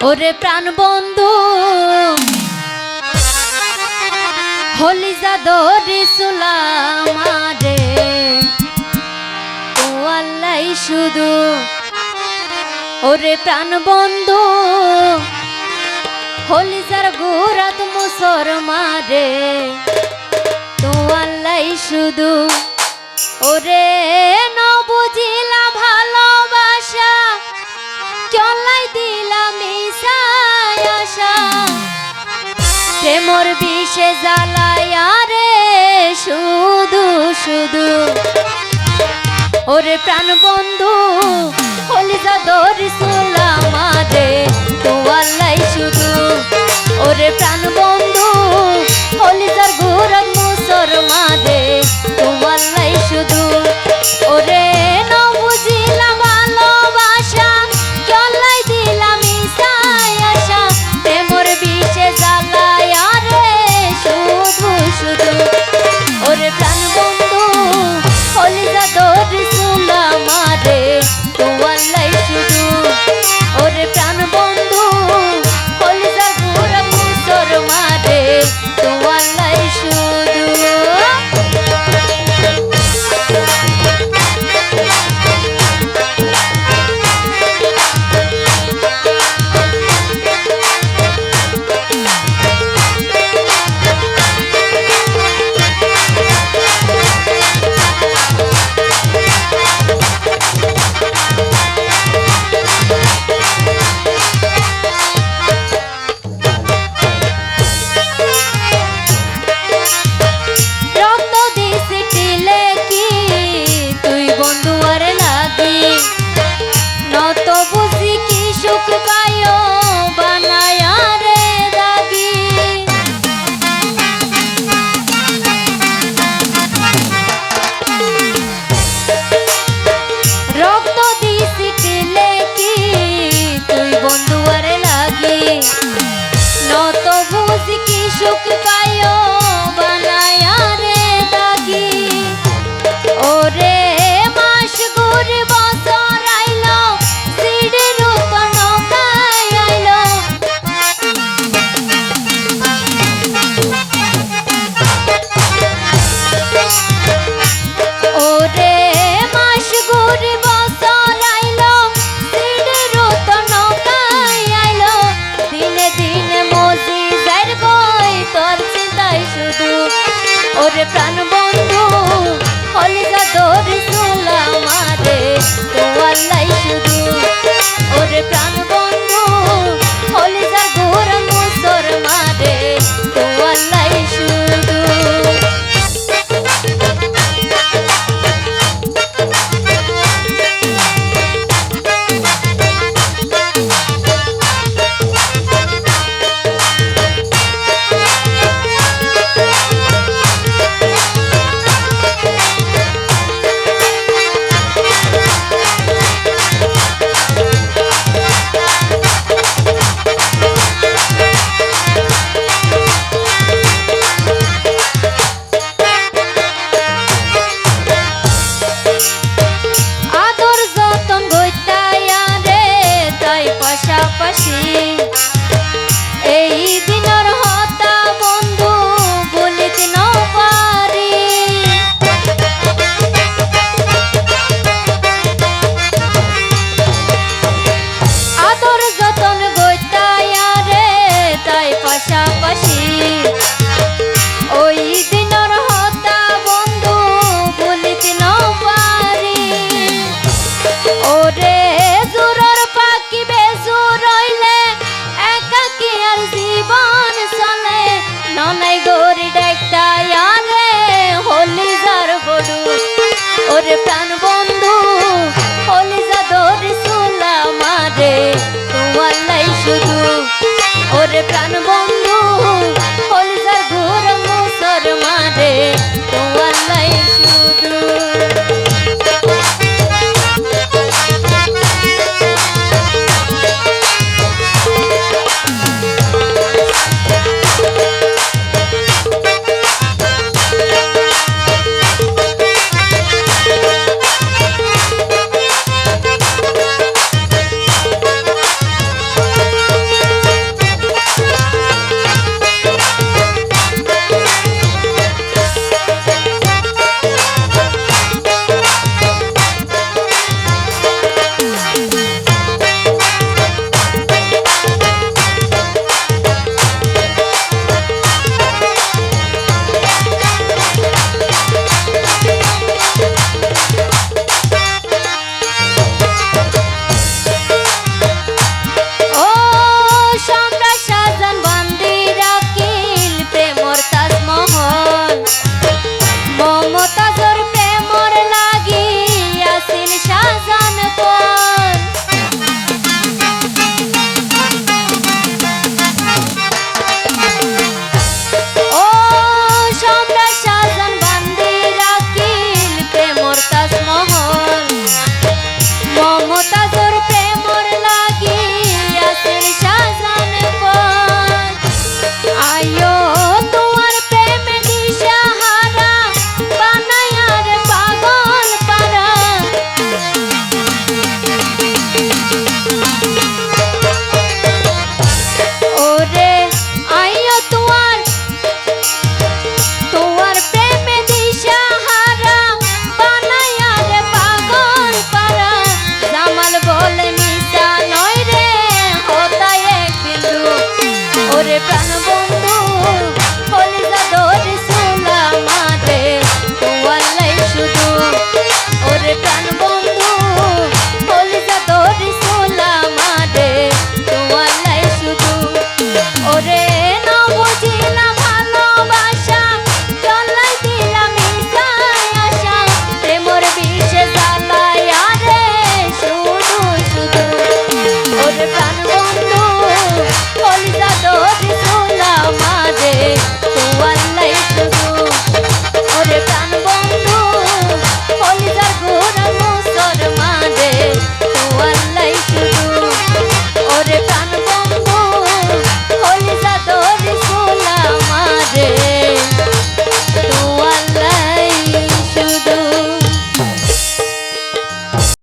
ওরে প্রাণ বন্ধু হলি জাদরি সুলামারে ও আল্লাহ শুধু ওরে প্রাণ বন্ধু হলি যার গুরাত মুসর মারে তো আল্লাহ শুধু ওরে ন বুঝিলা ভালোবাসা চলাই দিলাম মিশায় আশা প্রেমর বিষে জ্বালায়া রে শুধু শুধু ওরে প্রাণ বন্ধু হলি জাদরি সুলামারে তো আল্লাহ শুধু ওরে প্রাণ বন্ধু হলি যার গুরাত মুসর মারে তো আল্লাহ শুধু ওরে ন বুঝিলাম ভালোবাসা চলাই দিলাম মিশায় আশা প্রেমর বিষে জ্বালায়া রে শুধু শুধু ওরে প্রাণ বন্ধু হলি জাদরি সুলামারে তো আল্লাহ শুধু ওরে প্রাণ বন্ধু হলি যার গুরাত মুসর মারে তো আল্লাহ শুধু সুখ পায়ো বানায়া রে দাগি ওরে মাস ঘুরে বছর আইলো সিঁড়ির তো নৌকায় আইলো ওরে মাস ঘুরে বছর আইলো সিঁড়ির তো নৌকায় আইলো দিনে দিনে মজি যার তোর চিন্তাই শুধু ওরে প্রাণ বন্ধু হলি জাদরি সুলামারে তো আল্লাহ শুধু ওরে প্রাণ বন্ধু হলি যার গুরাত মুসর মারে তো আল্লাহ শুধু পাশাপাশি এই দিনের হতা বন্ধু বলিতে ন পারি আদর যতন গইতায়া রে তাই পাশাপাশি ওই দিনের হতা বন্ধু বলিতে ন পারি ওরে জোরর পাখি বেজুর রইলে একাকি আর জীবন চলে ননাই গরি ডাকতায়া রে হলি যার বড়ু ওরে প্রাণ বন্ধু হলি জাদরি সুলামারে তো আল্লাহ শুধু ওরে প্রাণ বন্ধু